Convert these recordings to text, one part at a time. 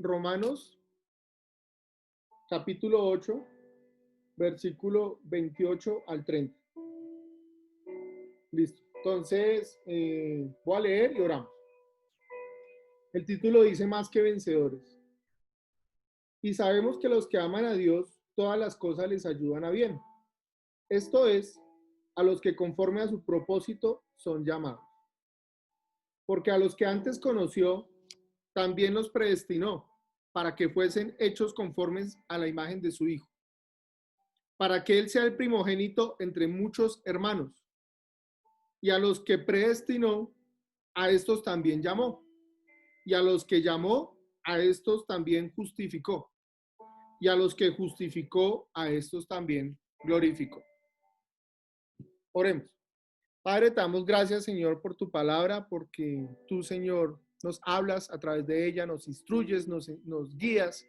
Romanos capítulo 8, versículo 28 al 30. Listo. Entonces, voy a leer y oramos. El título dice más que vencedores. Y sabemos que los que aman a Dios, todas las cosas les ayudan a bien. Esto es, a los que conforme a su propósito son llamados. Porque a los que antes conoció, también los predestinó para que fuesen hechos conformes a la imagen de su Hijo, para que Él sea el primogénito entre muchos hermanos. Y a los que predestinó, a estos también llamó. Y a los que llamó, a estos también justificó. Y a los que justificó, a estos también glorificó. Oremos. Padre, te damos gracias, Señor, por tu palabra, porque tú, Señor, nos hablas a través de ella, nos instruyes, nos guías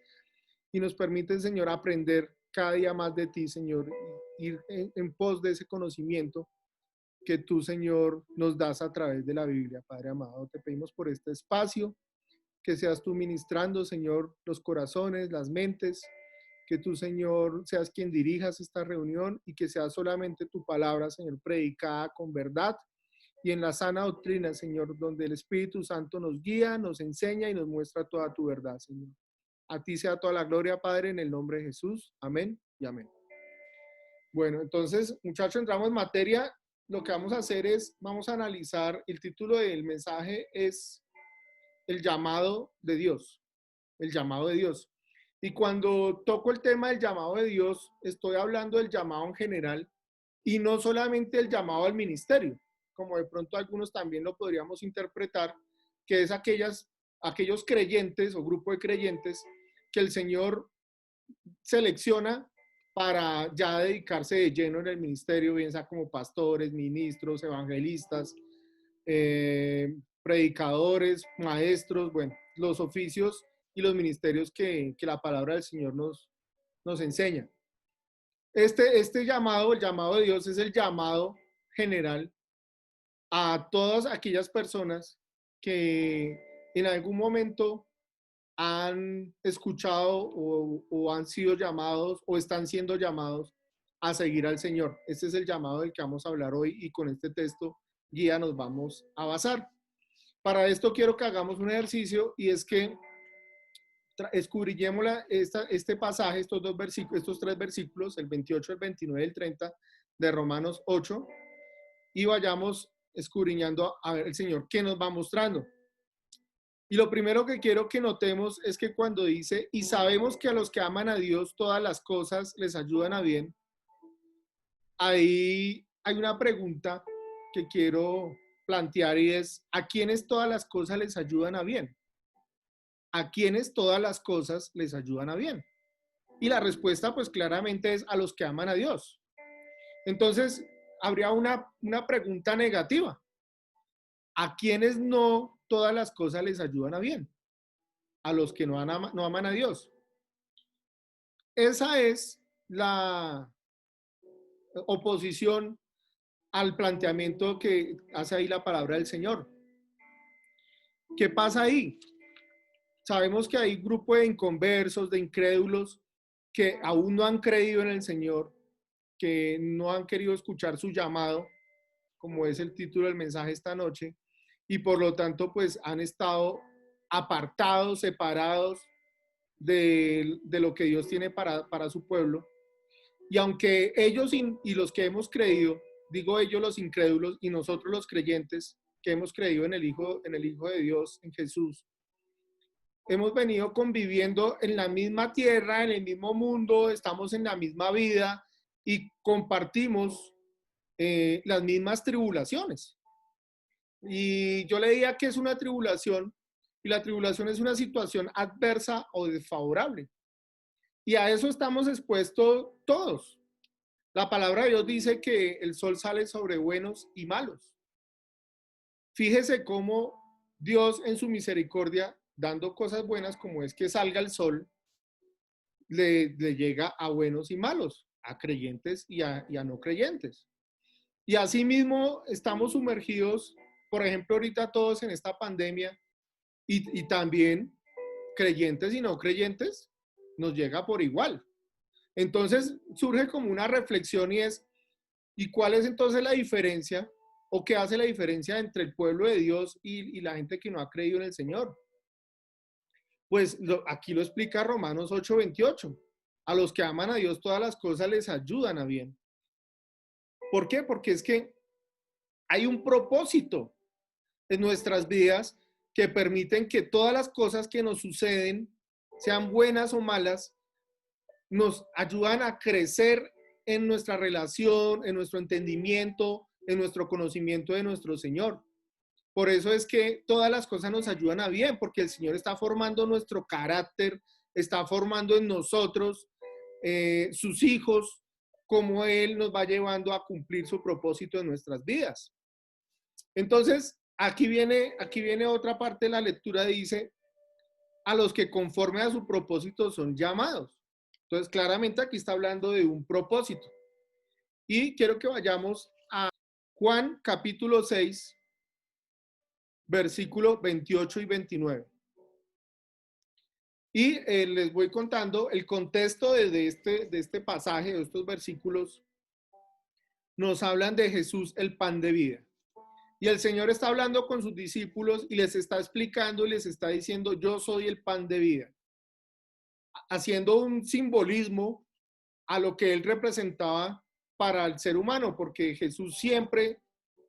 y nos permites, Señor, aprender cada día más de ti, Señor, y ir en pos de ese conocimiento que tú, Señor, nos das a través de la Biblia. Padre amado, te pedimos por este espacio, que seas tú ministrando, Señor, los corazones, las mentes, que tú, Señor, seas quien dirijas esta reunión y que sea solamente tu palabra, Señor, predicada con verdad y en la sana doctrina, Señor, donde el Espíritu Santo nos guía, nos enseña y nos muestra toda tu verdad, Señor. A ti sea toda la gloria, Padre, en el nombre de Jesús. Amén y amén. Bueno, entonces, muchachos, entramos en materia. Lo que vamos a hacer es, vamos a analizar, el título del mensaje es el llamado de Dios, el llamado de Dios. Y cuando toco el tema del llamado de Dios, estoy hablando del llamado en general y no solamente el llamado al ministerio, como de pronto algunos también lo podríamos interpretar, que es aquellos creyentes o grupo de creyentes que el Señor selecciona para ya dedicarse de lleno en el ministerio, bien sea como pastores, ministros, evangelistas, predicadores, maestros, bueno, los oficios y los ministerios que la palabra del Señor nos enseña. Este llamado, el llamado de Dios, es el llamado general a todas aquellas personas que en algún momento han escuchado o han sido llamados o están siendo llamados a seguir al Señor. Este es el llamado del que vamos a hablar hoy y con este texto guía nos vamos a basar. Para esto quiero que hagamos un ejercicio y es que escudriñemos este pasaje, estos tres versículos, el 28, el 29 y el 30 de Romanos 8 y vayamos escudriñando a ver el Señor qué nos va mostrando. Y lo primero que quiero que notemos es que cuando dice, y sabemos que a los que aman a Dios todas las cosas les ayudan a bien, ahí hay una pregunta que quiero plantear y es, ¿a quiénes todas las cosas les ayudan a bien? ¿A quiénes todas las cosas les ayudan a bien? Y la respuesta pues claramente es a los que aman a Dios. Entonces, habría una pregunta negativa. ¿A quiénes no todas las cosas les ayudan a bien? A los que no aman a Dios. Esa es la oposición al planteamiento que hace ahí la palabra del Señor. ¿Qué pasa ahí? Sabemos que hay grupo de inconversos, de incrédulos, que aún no han creído en el Señor, que no han querido escuchar su llamado, como es el título del mensaje esta noche, y por lo tanto pues han estado apartados, separados de lo que Dios tiene para su pueblo. Y aunque ellos y los que hemos creído, digo ellos los incrédulos y nosotros los creyentes que hemos creído en el Hijo de Dios, en Jesús, hemos venido conviviendo en la misma tierra, en el mismo mundo, estamos en la misma vida y compartimos las mismas tribulaciones. Y yo leía que es una tribulación y la tribulación es una situación adversa o desfavorable. Y a eso estamos expuestos todos. La palabra de Dios dice que el sol sale sobre buenos y malos. Fíjese cómo Dios en su misericordia, dando cosas buenas como es que salga el sol, le llega a buenos y malos, a creyentes y a no creyentes. Y asimismo estamos sumergidos, por ejemplo, ahorita todos en esta pandemia y también creyentes y no creyentes, nos llega por igual. Entonces surge como una reflexión y es, ¿y cuál es entonces la diferencia o qué hace la diferencia entre el pueblo de Dios y la gente que no ha creído en el Señor? Pues aquí lo explica Romanos 8:28. A los que aman a Dios todas las cosas les ayudan a bien. ¿Por qué? Porque es que hay un propósito en nuestras vidas que permiten que todas las cosas que nos suceden, sean buenas o malas, nos ayudan a crecer en nuestra relación, en nuestro entendimiento, en nuestro conocimiento de nuestro Señor. Por eso es que todas las cosas nos ayudan a bien, porque el Señor está formando nuestro carácter, está formando en nosotros sus hijos, como Él nos va llevando a cumplir su propósito en nuestras vidas. Entonces, aquí viene otra parte de la lectura, dice, a los que conforme a su propósito son llamados. Entonces, claramente aquí está hablando de un propósito. Y quiero que vayamos a Juan capítulo 6, versículo 28 y 29. Y les voy contando el contexto de este pasaje, de estos versículos. Nos hablan de Jesús, el pan de vida. Y el Señor está hablando con sus discípulos y les está explicando y les está diciendo, yo soy el pan de vida. Haciendo un simbolismo a lo que Él representaba para el ser humano, porque Jesús siempre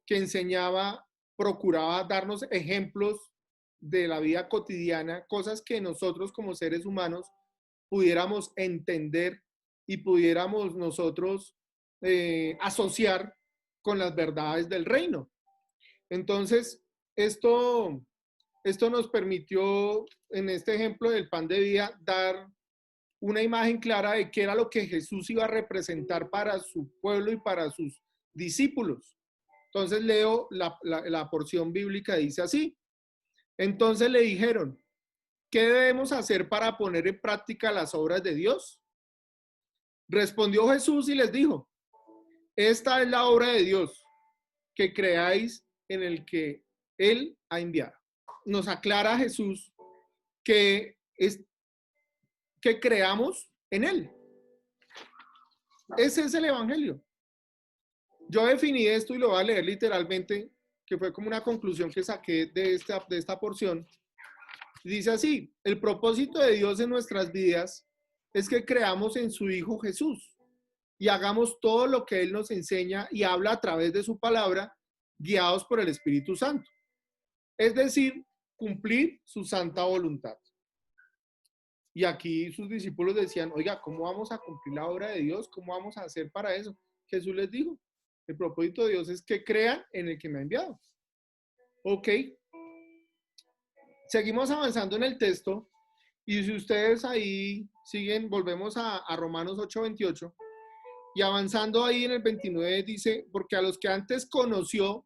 que enseñaba, procuraba darnos ejemplos de la vida cotidiana, cosas que nosotros como seres humanos pudiéramos entender y pudiéramos nosotros asociar con las verdades del reino. Entonces, esto nos permitió, en este ejemplo del pan de vida, dar una imagen clara de qué era lo que Jesús iba a representar para su pueblo y para sus discípulos. Entonces leo la porción bíblica, dice así. Entonces le dijeron, ¿qué debemos hacer para poner en práctica las obras de Dios? Respondió Jesús y les dijo, esta es la obra de Dios, que creáis en el que Él ha enviado. Nos aclara Jesús que es que creamos en Él. Ese es el Evangelio. Yo definí esto y lo voy a leer literalmente, que fue como una conclusión que saqué de esta porción. Dice así, el propósito de Dios en nuestras vidas es que creamos en su Hijo Jesús y hagamos todo lo que Él nos enseña y habla a través de su palabra, guiados por el Espíritu Santo. Es decir, cumplir su santa voluntad. Y aquí sus discípulos decían, oiga, ¿cómo vamos a cumplir la obra de Dios? ¿Cómo vamos a hacer para eso? Jesús les dijo, el propósito de Dios es que crean en el que me ha enviado. Ok. Seguimos avanzando en el texto y si ustedes ahí siguen, volvemos a Romanos 8:28 y avanzando ahí en el 29 dice, porque a los que antes conoció,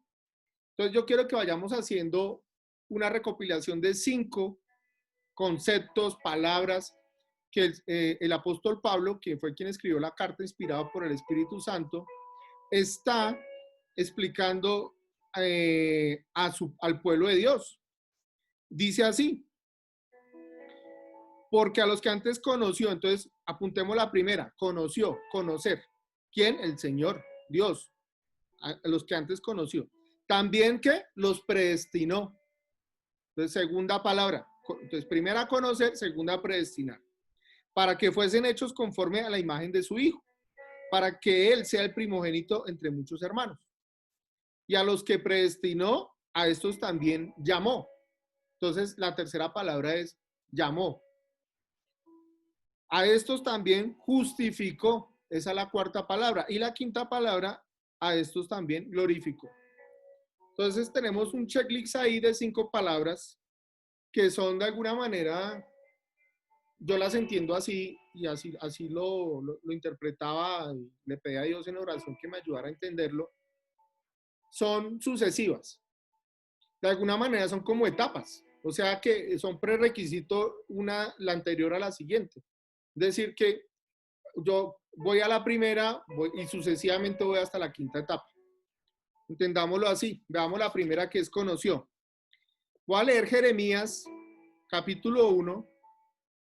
entonces yo quiero que vayamos haciendo una recopilación de 5 conceptos, palabras que el apóstol Pablo, que fue quien escribió la carta inspirada por el Espíritu Santo, está explicando al pueblo de Dios. Dice así, porque a los que antes conoció, entonces apuntemos la primera, conoció, conocer. ¿Quién? El Señor, Dios, a los que antes conoció. También que los predestinó. Entonces, segunda palabra. Entonces, primera conocer, segunda predestinar. Para que fuesen hechos conforme a la imagen de su Hijo, para que Él sea el primogénito entre muchos hermanos. Y a los que predestinó, a estos también llamó. Entonces, la tercera palabra es llamó. A estos también justificó. Esa es la cuarta palabra. Y la quinta palabra, a estos también glorificó. Entonces, tenemos un checklist ahí de 5 palabras que son de alguna manera, yo las entiendo así y así lo interpretaba y le pedí a Dios en oración que me ayudara a entenderlo. Son sucesivas. De alguna manera son como etapas. O sea que son prerequisitos la anterior a la siguiente. Es decir, que yo voy a la primera y sucesivamente voy hasta la quinta etapa. Entendámoslo así. Veamos la primera que es conoció. Voy a leer Jeremías capítulo 1,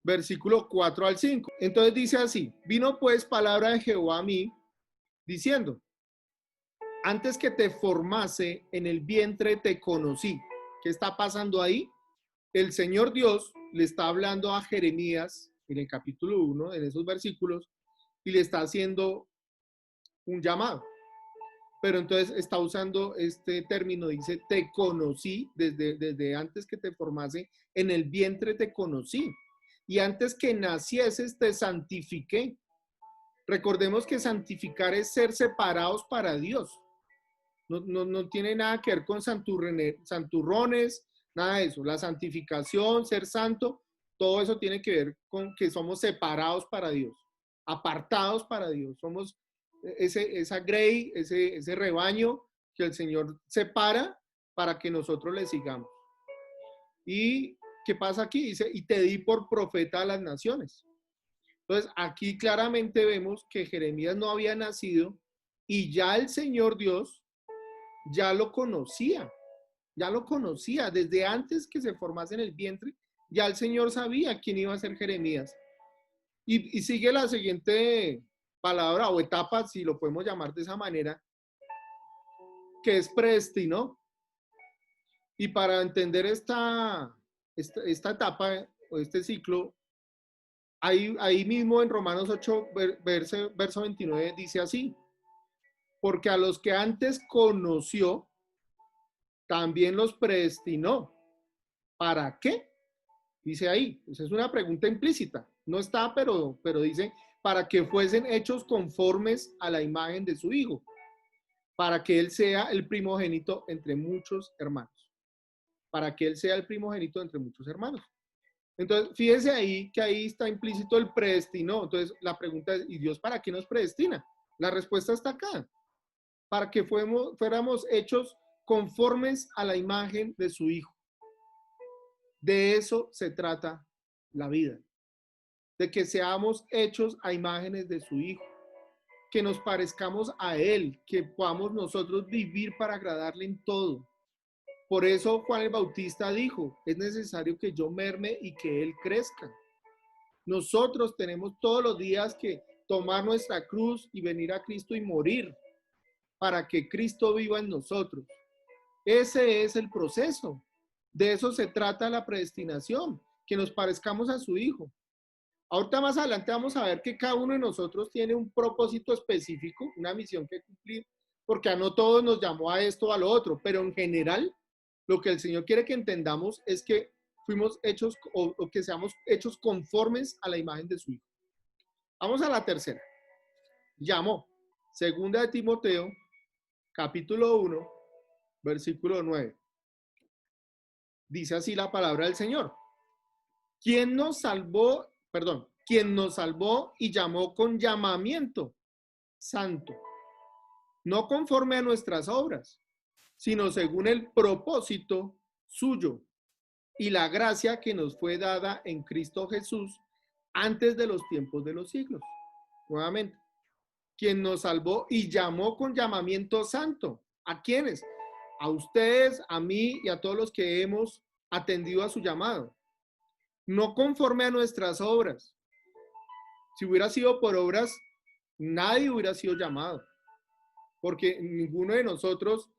versículo 4 al 5. Entonces dice así: vino pues palabra de Jehová a mí, diciendo: antes que te formase en el vientre te conocí. ¿Qué está pasando ahí? El Señor Dios le está hablando a Jeremías en el capítulo 1, en esos versículos, y le está haciendo un llamado. Pero entonces está usando este término, dice, te conocí desde antes que te formase, en el vientre te conocí. Y antes que nacieses te santifiqué. Recordemos que santificar es ser separados para Dios. No tiene nada que ver con santurrones, nada de eso. La santificación, ser santo, todo eso tiene que ver con que somos separados para Dios, apartados para Dios. Somos esa grey, ese rebaño que el Señor separa para que nosotros le sigamos. ¿Y qué pasa aquí? Dice, y te di por profeta a las naciones. Entonces, aquí claramente vemos que Jeremías no había nacido y ya el Señor Dios ya lo conocía desde antes que se formase en el vientre, ya el Señor sabía quién iba a ser Jeremías. Y sigue la siguiente palabra o etapa, si lo podemos llamar de esa manera, que es predestinó. Y para entender esta etapa o este ciclo, ahí mismo en Romanos 8, verso 29, dice así: porque a los que antes conoció, también los predestinó. ¿Para qué? Dice ahí. Esa es una pregunta implícita. No está, pero dice, para que fuesen hechos conformes a la imagen de su Hijo, para que Él sea el primogénito entre muchos hermanos. Para que Él sea el primogénito entre muchos hermanos. Entonces, fíjese ahí que ahí está implícito el predestinó. Entonces, la pregunta es, ¿y Dios para qué nos predestina? La respuesta está acá. Para que fuéramos hechos conformes a la imagen de su Hijo. De eso se trata la vida. De que seamos hechos a imágenes de su Hijo. Que nos parezcamos a Él. Que podamos nosotros vivir para agradarle en todo. Por eso Juan el Bautista dijo, es necesario que yo merme y que Él crezca. Nosotros tenemos todos los días que tomar nuestra cruz y venir a Cristo y morir para que Cristo viva en nosotros. Ese es el proceso. De eso se trata la predestinación, que nos parezcamos a su Hijo. Ahorita más adelante vamos a ver que cada uno de nosotros tiene un propósito específico, una misión que cumplir, porque a no todos nos llamó a esto o a lo otro, pero en general lo que el Señor quiere que entendamos es que fuimos hechos o que seamos hechos conformes a la imagen de su Hijo. Vamos a la tercera. Llamó. Segunda de Timoteo, capítulo 1, versículo 9. Dice así la palabra del Señor. ¿Quién nos salvó y llamó con llamamiento santo, no conforme a nuestras obras, sino según el propósito suyo y la gracia que nos fue dada en Cristo Jesús antes de los tiempos de los siglos? Nuevamente, quien nos salvó y llamó con llamamiento santo. ¿A quiénes? A ustedes, a mí y a todos los que hemos atendido a su llamado. No conforme a nuestras obras. Si hubiera sido por obras, nadie hubiera sido llamado. Porque ninguno de nosotros,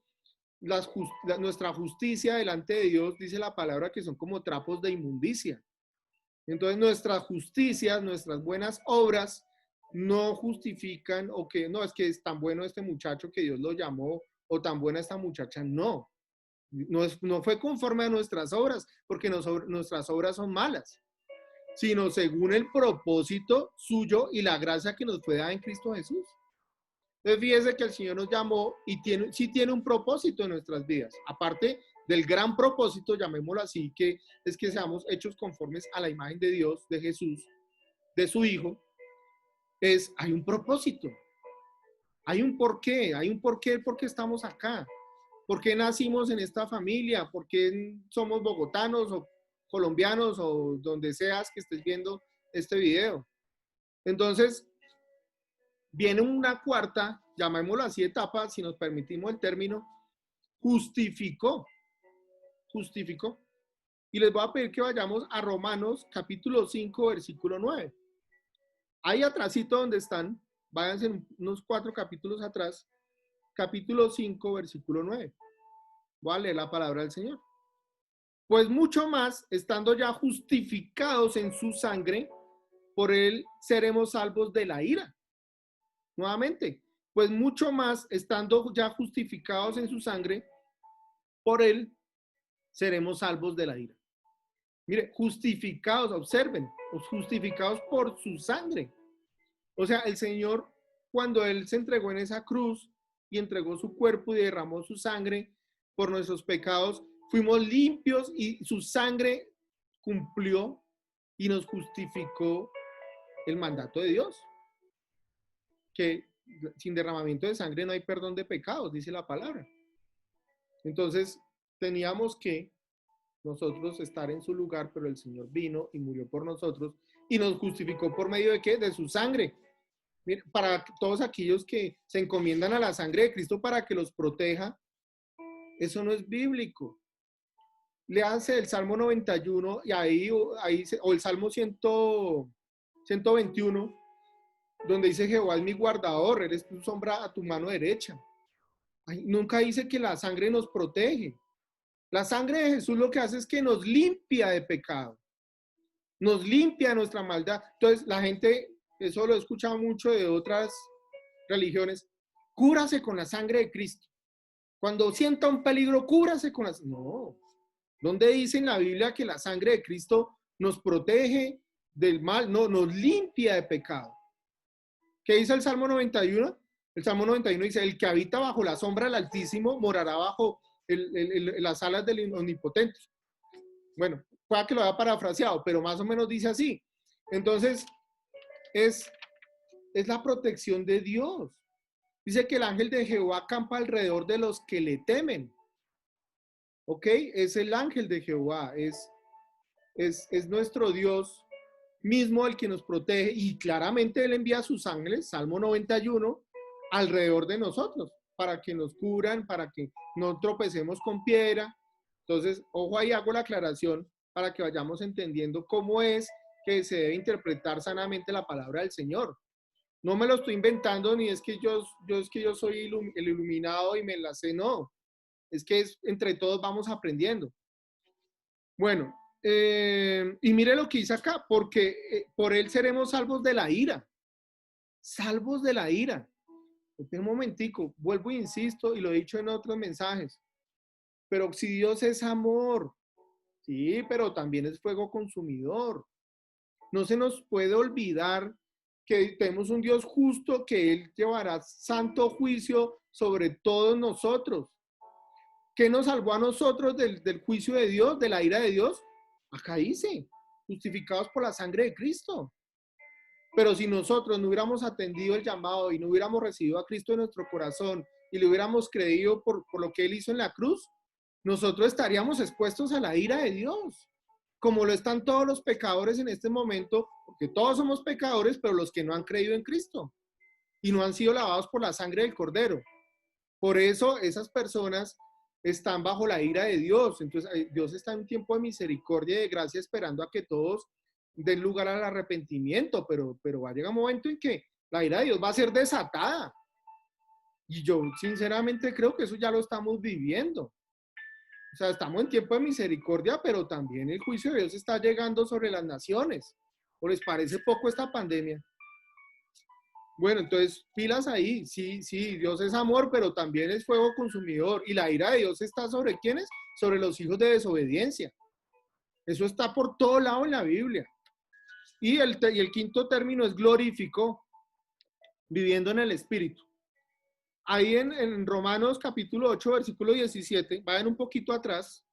nuestra justicia delante de Dios, dice la palabra que son como trapos de inmundicia. Entonces nuestras justicias, nuestras buenas obras no justifican o que no, es que es tan bueno este muchacho que Dios lo llamó o tan buena esta muchacha. No, no fue conforme a nuestras obras, porque nuestras obras son malas, sino según el propósito suyo y la gracia que nos fue dada en Cristo Jesús. Entonces fíjese que el Señor nos llamó y sí tiene un propósito en nuestras vidas, aparte del gran propósito, llamémoslo así, que es que seamos hechos conformes a la imagen de Dios, de Jesús, de su Hijo. Hay un propósito, hay un porqué, por qué estamos acá, por qué nacimos en esta familia, por qué somos bogotanos o colombianos o donde seas que estés viendo este video. Entonces, viene una cuarta, llamémoslo así, etapa, si nos permitimos el término, justificó. Y les voy a pedir que vayamos a Romanos capítulo 5, versículo 9. Ahí atrásito donde están, váyanse unos 4 capítulos atrás, capítulo 5, versículo 9. Voy a leer la palabra del Señor. Pues mucho más, estando ya justificados en su sangre, por él seremos salvos de la ira. Nuevamente, pues mucho más, estando ya justificados en su sangre, por él seremos salvos de la ira. Mire, justificados, observen, justificados por su sangre. O sea, el Señor, cuando él se entregó en esa cruz y entregó su cuerpo y derramó su sangre por nuestros pecados, fuimos limpios y su sangre cumplió y nos justificó el mandato de Dios. Que sin derramamiento de sangre no hay perdón de pecados, dice la palabra. Entonces, teníamos que nosotros estar en su lugar, pero el Señor vino y murió por nosotros y nos justificó por medio de ¿qué? De su sangre. Mira, para todos aquellos que se encomiendan a la sangre de Cristo para que los proteja, eso no es bíblico. Léanse el Salmo 91 y ahí o el Salmo 121, donde dice Jehová es mi guardador, eres tu sombra a tu mano derecha. Ay, nunca dice que la sangre nos protege. La sangre de Jesús lo que hace es que nos limpia de pecado, nos limpia de nuestra maldad. Entonces la gente, eso lo he escuchado mucho de otras religiones, cúbrase con la sangre de Cristo. Cuando sienta un peligro, cúbrase con la sangre. No, ¿dónde dice en la Biblia que la sangre de Cristo nos protege del mal? No, nos limpia de pecado. ¿Qué dice el Salmo 91? El Salmo 91 dice, el que habita bajo la sombra del Altísimo morará bajo las alas del Omnipotente. Bueno, pueda que lo haya parafraseado, pero más o menos dice así. Entonces, es la protección de Dios. Dice que el ángel de Jehová acampa alrededor de los que le temen. ¿Ok? Es el ángel de Jehová, es nuestro Dios mismo el que nos protege y claramente él envía a sus ángeles, Salmo 91, alrededor de nosotros, para que nos cubran, para que no tropecemos con piedra. Entonces, ojo, ahí hago la aclaración para que vayamos entendiendo cómo es que se debe interpretar sanamente la palabra del Señor. No me lo estoy inventando, ni es que yo soy el iluminado y me la sé, no. Es que entre todos vamos aprendiendo. Bueno, y mire lo que dice acá, porque por él seremos salvos de la ira. Salvos de la ira. Un momentico, vuelvo e insisto, y lo he dicho en otros mensajes. Pero si Dios es amor, sí, pero también es fuego consumidor. No se nos puede olvidar que tenemos un Dios justo, que Él llevará santo juicio sobre todos nosotros. ¿Qué nos salvó a nosotros del juicio de Dios, de la ira de Dios? Acá dice, justificados por la sangre de Cristo. Pero si nosotros no hubiéramos atendido el llamado y no hubiéramos recibido a Cristo en nuestro corazón y le hubiéramos creído por lo que Él hizo en la cruz, nosotros estaríamos expuestos a la ira de Dios, como lo están todos los pecadores en este momento, porque todos somos pecadores, pero los que no han creído en Cristo y no han sido lavados por la sangre del Cordero. Por eso esas personas están bajo la ira de Dios. Entonces Dios está en un tiempo de misericordia y de gracia esperando a que todos den lugar al arrepentimiento, pero va a llegar un momento en que la ira de Dios va a ser desatada. Y yo sinceramente creo que eso ya lo estamos viviendo. O sea, estamos en tiempo de misericordia, pero también el juicio de Dios está llegando sobre las naciones. ¿O les parece poco esta pandemia? Bueno, entonces, pilas ahí. Sí, Dios es amor, pero también es fuego consumidor. Y la ira de Dios está ¿sobre quiénes? Sobre los hijos de desobediencia. Eso está por todo lado en la Biblia. Y el quinto término es glorificó, viviendo en el Espíritu. Ahí en Romanos capítulo 8, versículo 17, vayan un poquito atrás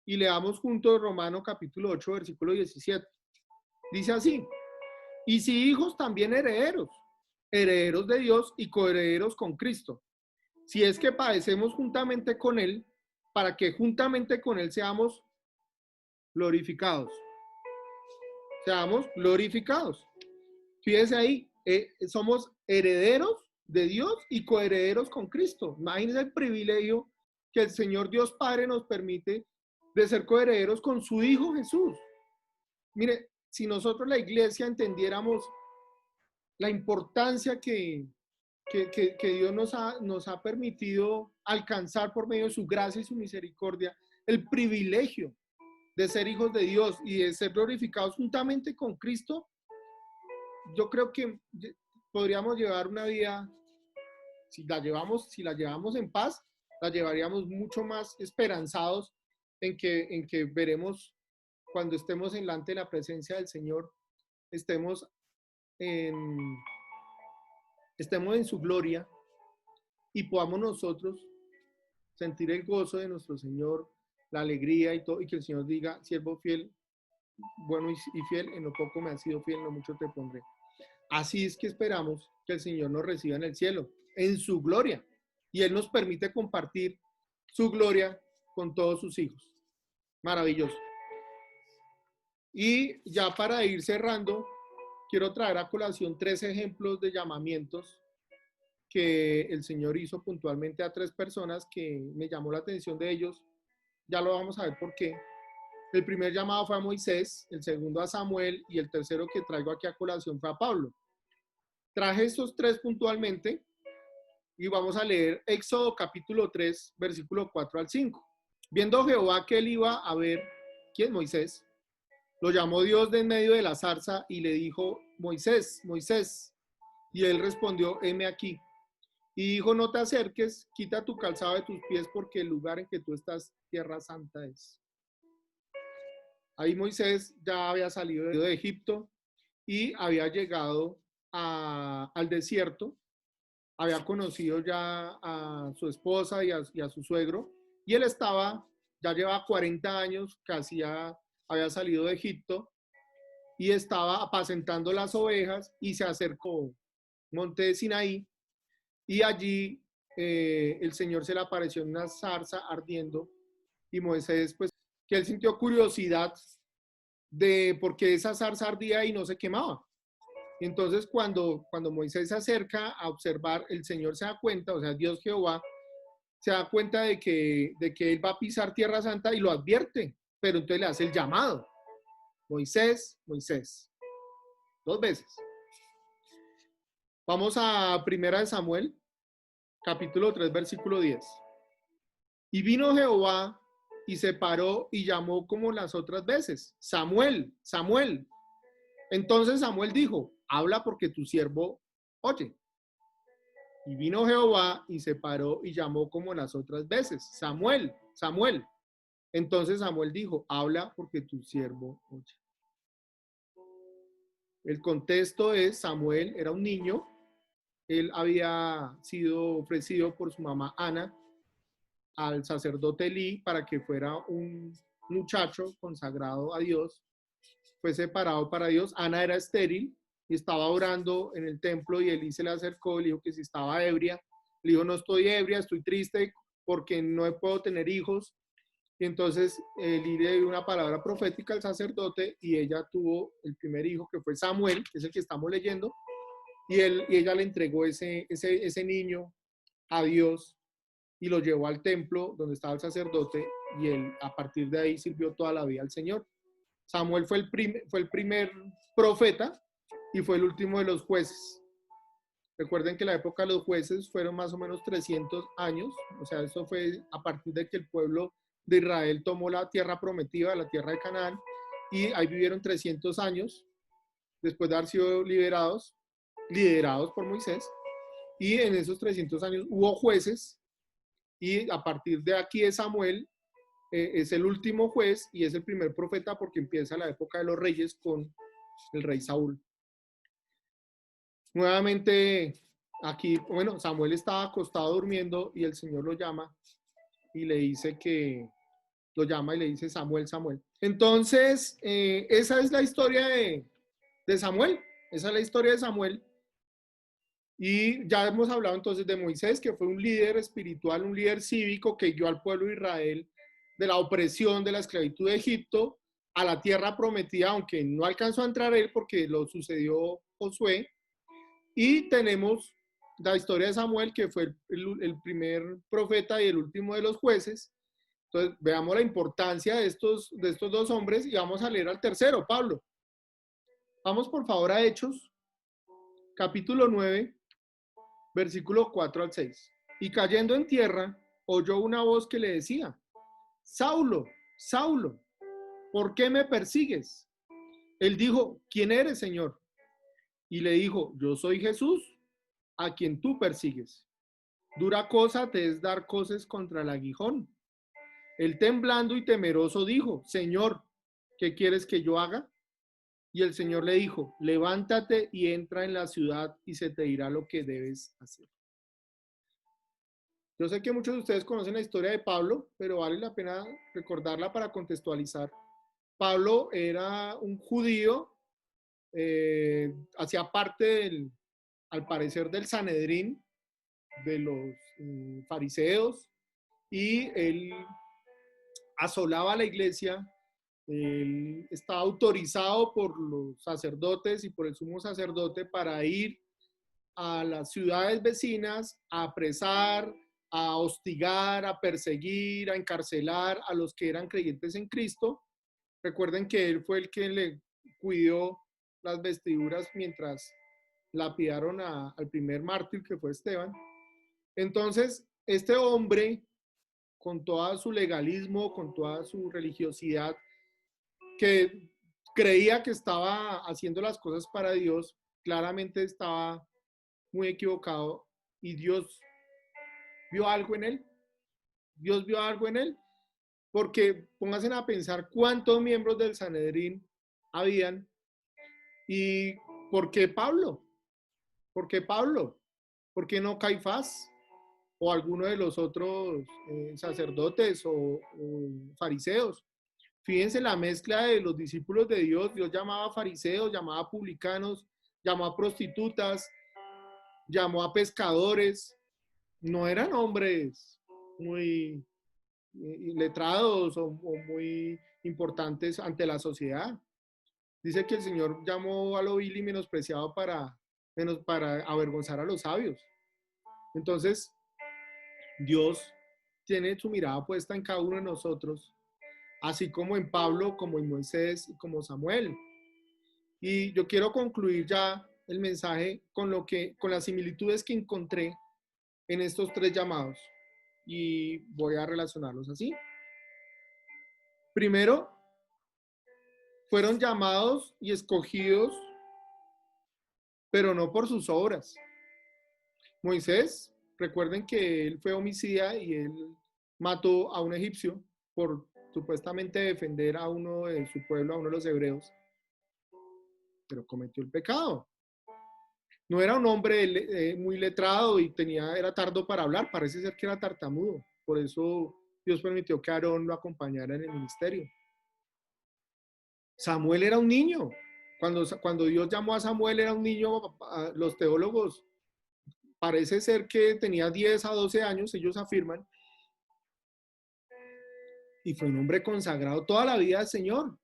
y leamos juntos Romanos capítulo 8, versículo 17. Dice así, y si hijos también herederos, herederos de Dios y coherederos con Cristo, si es que padecemos juntamente con Él, para que juntamente con Él seamos glorificados. Seamos glorificados. Fíjense ahí, somos herederos de Dios y coherederos con Cristo. Imagínense el privilegio que el Señor Dios Padre nos permite de ser coherederos con su Hijo Jesús. Mire, si nosotros la iglesia entendiéramos la importancia que Dios nos ha permitido alcanzar por medio de su gracia y su misericordia, el privilegio de ser hijos de Dios y de ser glorificados juntamente con Cristo, yo creo que podríamos llevar una vida, si la llevamos en paz, la llevaríamos mucho más esperanzados en que veremos cuando estemos delante de la presencia del Señor, estemos en su gloria y podamos nosotros sentir el gozo de nuestro Señor, la alegría y todo, y que el Señor diga, siervo fiel, bueno y fiel, en lo poco me has sido fiel, en lo mucho te pondré. Así es que esperamos que el Señor nos reciba en el cielo, en su gloria, y Él nos permite compartir su gloria con todos sus hijos. Maravilloso. Y ya para ir cerrando, quiero traer a colación 3 ejemplos de llamamientos que el Señor hizo puntualmente a 3 personas que me llamó la atención de ellos. Ya lo vamos a ver por qué. El primer llamado fue a Moisés, el segundo a Samuel y el tercero que traigo aquí a colación fue a Pablo. Traje estos 3 puntualmente y vamos a leer Éxodo capítulo 3, versículo 4 al 5. Viendo Jehová que él iba a ver, ¿quién? Moisés. Lo llamó Dios de en medio de la zarza y le dijo, Moisés, Moisés. Y él respondió, heme aquí. Y dijo, no te acerques, quita tu calzado de tus pies porque el lugar en que tú estás, tierra santa es. Ahí Moisés ya había salido de Egipto y había llegado al desierto, había conocido ya a su esposa y a su suegro, y él ya llevaba 40 años, casi ya había salido de Egipto, y estaba apacentando las ovejas, y se acercó al monte de Sinaí, y allí el Señor se le apareció en una zarza ardiendo, y Moisés, pues, que él sintió curiosidad de por qué esa zarza ardía y no se quemaba. Entonces, cuando Moisés se acerca a observar, el Señor se da cuenta, o sea, Dios Jehová, se da cuenta de que él va a pisar tierra santa y lo advierte, pero entonces le hace el llamado. Moisés, Moisés. 2 veces. Vamos a 1 Samuel, capítulo 3, versículo 10. Y vino Jehová y se paró y llamó como las otras veces, Samuel, Samuel. Entonces Samuel dijo, habla porque tu siervo oye. Y vino Jehová y se paró y llamó como las otras veces, Samuel, Samuel. Entonces Samuel dijo, habla porque tu siervo oye. El contexto es, Samuel era un niño, él había sido ofrecido por su mamá Ana al sacerdote Elí para que fuera un muchacho consagrado a Dios, fue separado para Dios. Ana era estéril y estaba orando en el templo y Elí se le acercó y le dijo que si estaba ebria. Le dijo, no estoy ebria, estoy triste porque no puedo tener hijos. Y entonces Elí le dio una palabra profética al sacerdote y ella tuvo el primer hijo que fue Samuel, que es el que estamos leyendo, y ella le entregó ese niño a Dios y lo llevó al templo donde estaba el sacerdote y él a partir de ahí sirvió toda la vida al Señor. Samuel fue el primer profeta y fue el último de los jueces. Recuerden que la época de los jueces fueron más o menos 300 años, o sea, eso fue a partir de que el pueblo de Israel tomó la tierra prometida, la tierra de Canaán, y ahí vivieron 300 años después de haber sido liderados por Moisés, y en esos 300 años hubo jueces, y a partir de aquí de Samuel es el último juez y es el primer profeta porque empieza la época de los reyes con el rey Saúl. Nuevamente aquí, bueno, Samuel estaba acostado durmiendo y el Señor lo llama y le dice Samuel, Samuel. Entonces, esa es la historia de Samuel, esa es la historia de Samuel. Y ya hemos hablado entonces de Moisés, que fue un líder espiritual, un líder cívico que guió al pueblo de Israel de la opresión, de la esclavitud de Egipto, a la tierra prometida, aunque no alcanzó a entrar él porque lo sucedió Josué. Y tenemos la historia de Samuel, que fue el primer profeta y el último de los jueces, Entonces, veamos la importancia de estos dos hombres y vamos a leer al tercero, Pablo. Vamos por favor a Hechos, capítulo 9, versículo 4 al 6. Y cayendo en tierra, oyó una voz que le decía, Saulo, Saulo, ¿por qué me persigues? Él dijo, ¿quién eres, Señor? Y le dijo, yo soy Jesús, a quien tú persigues. Dura cosa te es dar coces contra el aguijón. Él temblando y temeroso dijo, Señor, ¿qué quieres que yo haga? Y el Señor le dijo, levántate y entra en la ciudad y se te dirá lo que debes hacer. Yo sé que muchos de ustedes conocen la historia de Pablo, pero vale la pena recordarla para contextualizar. Pablo era un judío, hacía parte al parecer del Sanedrín, de los fariseos, y él asolaba la iglesia. Él estaba autorizado por los sacerdotes y por el sumo sacerdote para ir a las ciudades vecinas a apresar, a hostigar, a perseguir, a encarcelar a los que eran creyentes en Cristo. Recuerden que él fue el que le cuidó las vestiduras mientras lapidaron al primer mártir, que fue Esteban. Entonces, este hombre, con todo su legalismo, con toda su religiosidad, que creía que estaba haciendo las cosas para Dios, claramente estaba muy equivocado y Dios vio algo en él. Dios vio algo en él, porque pónganse a pensar cuántos miembros del Sanedrín habían y por qué Pablo, por qué Pablo, por qué no Caifás o alguno de los otros sacerdotes o fariseos. Fíjense la mezcla de los discípulos de Dios. Dios llamaba fariseos, llamaba a publicanos, llamó a prostitutas, llamó a pescadores. No eran hombres muy letrados o muy importantes ante la sociedad. Dice que el Señor llamó a lo vil y menospreciado para avergonzar a los sabios. Entonces, Dios tiene su mirada puesta en cada uno de nosotros, así como en Pablo, como en Moisés y como Samuel. Y yo quiero concluir ya el mensaje con las similitudes que encontré en estos tres llamados y voy a relacionarlos así. Primero, fueron llamados y escogidos, pero no por sus obras. Moisés, recuerden que él fue homicida y él mató a un egipcio por supuestamente defender a uno de su pueblo, a uno de los hebreos, pero cometió el pecado. No era un hombre muy letrado y era tardo para hablar, parece ser que era tartamudo. Por eso Dios permitió que Aarón lo acompañara en el ministerio. Samuel era un niño. Cuando Dios llamó a Samuel era un niño. Los teólogos parece ser que tenía 10 a 12 años, ellos afirman. Y fue un hombre consagrado toda la vida al Señor.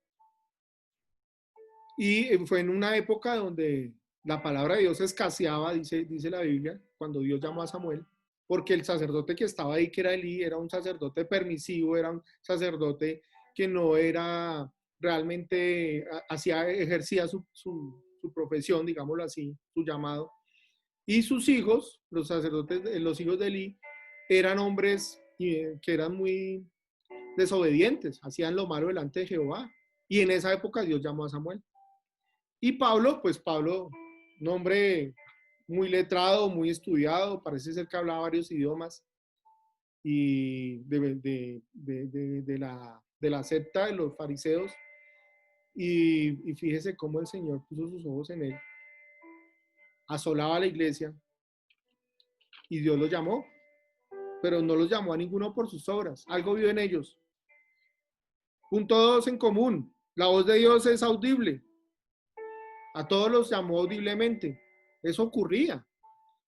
Y fue en una época donde la palabra de Dios escaseaba, dice la Biblia, cuando Dios llamó a Samuel, porque el sacerdote que estaba ahí, que era Elí, era un sacerdote permisivo, era un sacerdote que no era realmente, ejercía su profesión, digámoslo así, su llamado. Y sus hijos, los sacerdotes, los hijos de Elí, eran hombres que eran muy desobedientes, hacían lo malo delante de Jehová. Y en esa época Dios llamó a Samuel. Y Pablo, pues Pablo, un hombre muy letrado, muy estudiado, parece ser que hablaba varios idiomas y de la secta de los fariseos. Y fíjese cómo el Señor puso sus ojos en él, asolaba la iglesia y Dios los llamó, pero no los llamó a ninguno por sus obras, algo vio en ellos. Punto 2 en común, la voz de Dios es audible, a todos los llamó audiblemente, eso ocurría.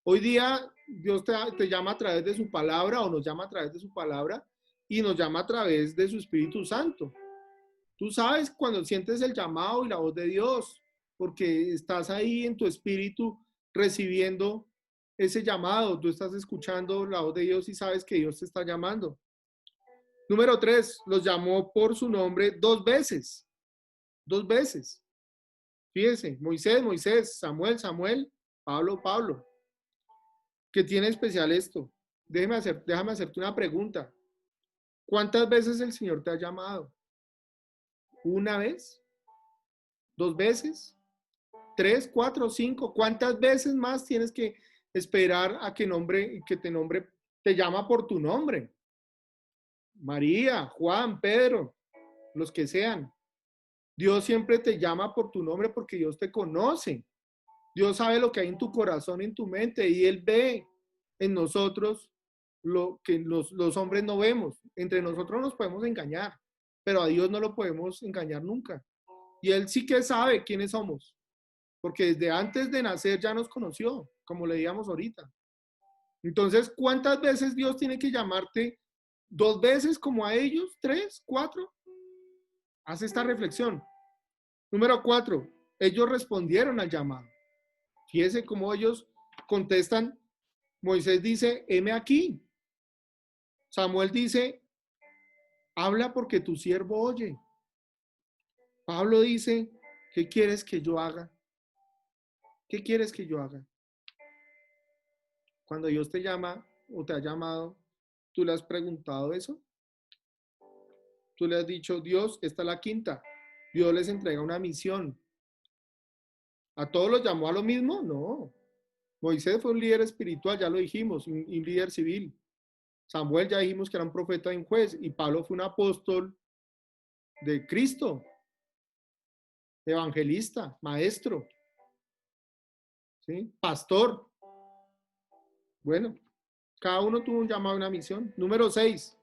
Hoy día Dios te llama a través de su palabra o nos llama a través de su palabra y nos llama a través de su Espíritu Santo. Tú sabes cuando sientes el llamado y la voz de Dios, porque estás ahí en tu espíritu recibiendo ese llamado, tú estás escuchando la voz de Dios y sabes que Dios te está llamando. Número 3, los llamó por su nombre 2 veces. 2 veces. Fíjense, Moisés, Moisés, Samuel, Samuel, Pablo, Pablo. ¿Qué tiene especial esto? Déjame hacerte una pregunta. ¿Cuántas veces el Señor te ha llamado? ¿Una vez? ¿2 veces? ¿3, 4, 5? ¿Cuántas veces más tienes que esperar a que te llama por tu nombre? María, Juan, Pedro, los que sean. Dios siempre te llama por tu nombre porque Dios te conoce. Dios sabe lo que hay en tu corazón, en tu mente, y Él ve en nosotros lo que los hombres no vemos. Entre nosotros nos podemos engañar, pero a Dios no lo podemos engañar nunca. Y Él sí que sabe quiénes somos, porque desde antes de nacer ya nos conoció, como leíamos ahorita. Entonces, ¿cuántas veces Dios tiene que llamarte? ¿2 veces como a ellos? ¿3, 4? Haz esta reflexión. Número 4, ellos respondieron al llamado. Fíjese cómo ellos contestan. Moisés dice, heme aquí. Samuel dice, habla porque tu siervo oye. Pablo dice, ¿qué quieres que yo haga? ¿Qué quieres que yo haga? Cuando Dios te llama o te ha llamado, ¿tú le has preguntado eso? Tú le has dicho, Dios, esta es la quinta. Dios les entrega una misión. ¿A todos los llamó a lo mismo? No. Moisés fue un líder espiritual, ya lo dijimos, un líder civil. Samuel ya dijimos que era un profeta y un juez. Y Pablo fue un apóstol de Cristo, evangelista, maestro, ¿sí? Pastor. Bueno, cada uno tuvo un llamado y una misión. Número 6.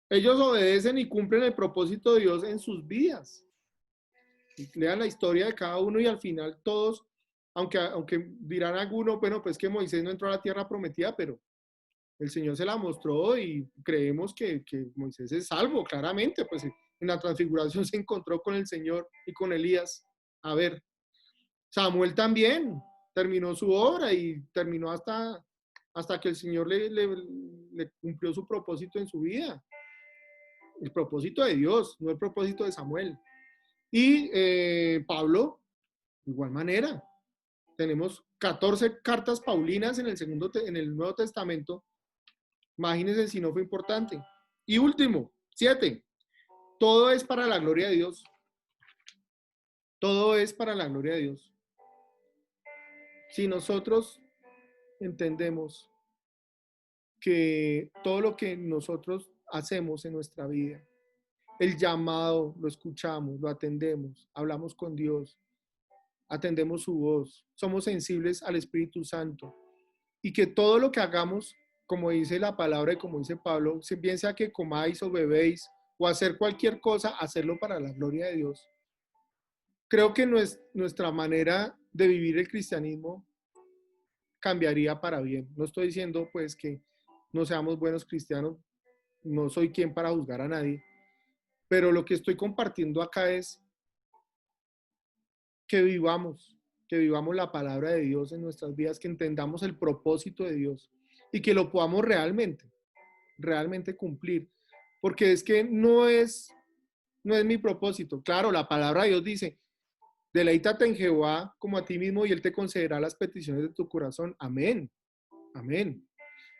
Ellos obedecen y cumplen el propósito de Dios en sus vidas. Lean la historia de cada uno y al final todos, aunque dirán algunos, bueno, pues que Moisés no entró a la tierra prometida, pero el Señor se la mostró y creemos que Moisés es salvo, claramente, pues en la transfiguración se encontró con el Señor y con Elías. A ver, Samuel también terminó su obra y terminó hasta que el Señor le cumplió su propósito en su vida. El propósito de Dios, no el propósito de Samuel. Y Pablo, de igual manera, tenemos 14 cartas paulinas en el Nuevo Testamento. Imagínense si no fue importante. Y último, 7. Todo es para la gloria de Dios. Todo es para la gloria de Dios. Si nosotros entendemos que todo lo que nosotros hacemos en nuestra vida, el llamado, lo escuchamos, lo atendemos, hablamos con Dios, atendemos su voz, somos sensibles al Espíritu Santo y que todo lo que hagamos, como dice la palabra y como dice Pablo, bien sea que comáis o bebéis o hacer cualquier cosa, hacerlo para la gloria de Dios. Creo que nuestra manera de vivir el cristianismo cambiaría para bien. No estoy diciendo pues que no seamos buenos cristianos, no soy quien para juzgar a nadie, pero lo que estoy compartiendo acá es que vivamos la palabra de Dios en nuestras vidas, que entendamos el propósito de Dios y que lo podamos realmente cumplir. Porque es que no es mi propósito. Claro, la palabra de Dios dice, deleítate en Jehová como a ti mismo y Él te concederá las peticiones de tu corazón. Amén. Amén.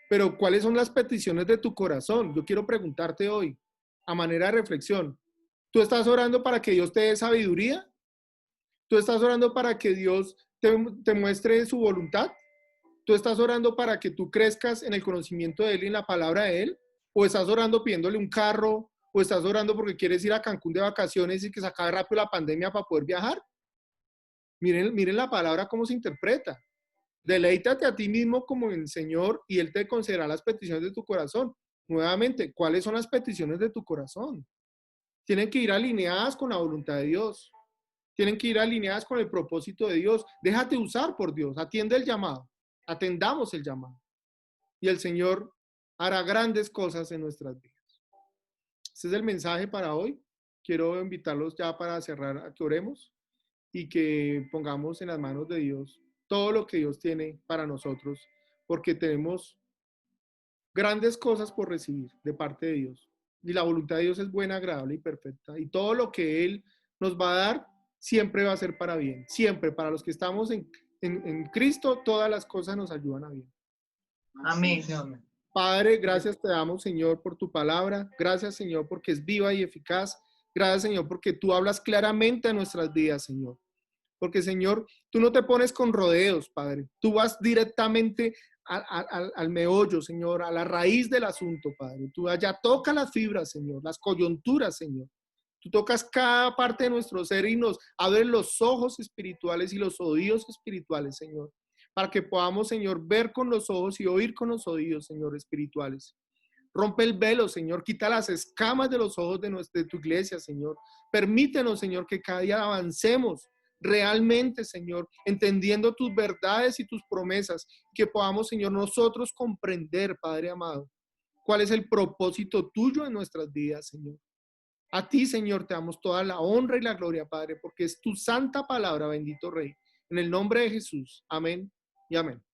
Pero ¿cuáles son las peticiones de tu corazón? Yo quiero preguntarte hoy, a manera de reflexión. ¿Tú estás orando para que Dios te dé sabiduría? ¿Tú estás orando para que Dios te muestre su voluntad? ¿Tú estás orando para que tú crezcas en el conocimiento de Él y en la palabra de Él? ¿O estás orando pidiéndole un carro? ¿O estás orando porque quieres ir a Cancún de vacaciones y que se acabe rápido la pandemia para poder viajar? Miren la palabra cómo se interpreta. Deleítate a ti mismo como el Señor y Él te concederá las peticiones de tu corazón. Nuevamente, ¿cuáles son las peticiones de tu corazón? Tienen que ir alineadas con la voluntad de Dios. Tienen que ir alineadas con el propósito de Dios. Déjate usar por Dios. Atiende el llamado. Atendamos el llamado. Y el Señor hará grandes cosas en nuestras vidas. Este es el mensaje para hoy. Quiero invitarlos ya para cerrar a que oremos y que pongamos en las manos de Dios todo lo que Dios tiene para nosotros, porque tenemos grandes cosas por recibir de parte de Dios. Y la voluntad de Dios es buena, agradable y perfecta. Y todo lo que Él nos va a dar siempre va a ser para bien. Siempre, para los que estamos en Cristo, todas las cosas nos ayudan a bien. Amén, Señor. Padre, gracias te damos, Señor, por tu palabra. Gracias, Señor, porque es viva y eficaz. Gracias, Señor, porque tú hablas claramente a nuestras vidas, Señor. Porque, Señor, tú no te pones con rodeos, Padre. Tú vas directamente al meollo, Señor, a la raíz del asunto, Padre. Tú allá tocas las fibras, Señor, las coyunturas, Señor. Tú tocas cada parte de nuestro ser y nos abres los ojos espirituales y los oídos espirituales, Señor, para que podamos, Señor, ver con los ojos y oír con los oídos, Señor, espirituales. Rompe el velo, Señor, quita las escamas de los ojos de tu iglesia, Señor. Permítenos, Señor, que cada día avancemos realmente, Señor, entendiendo tus verdades y tus promesas, que podamos, Señor, nosotros comprender, Padre amado, cuál es el propósito tuyo en nuestras vidas, Señor. A ti, Señor, te damos toda la honra y la gloria, Padre, porque es tu santa palabra, bendito Rey. En el nombre de Jesús. Amén y amén.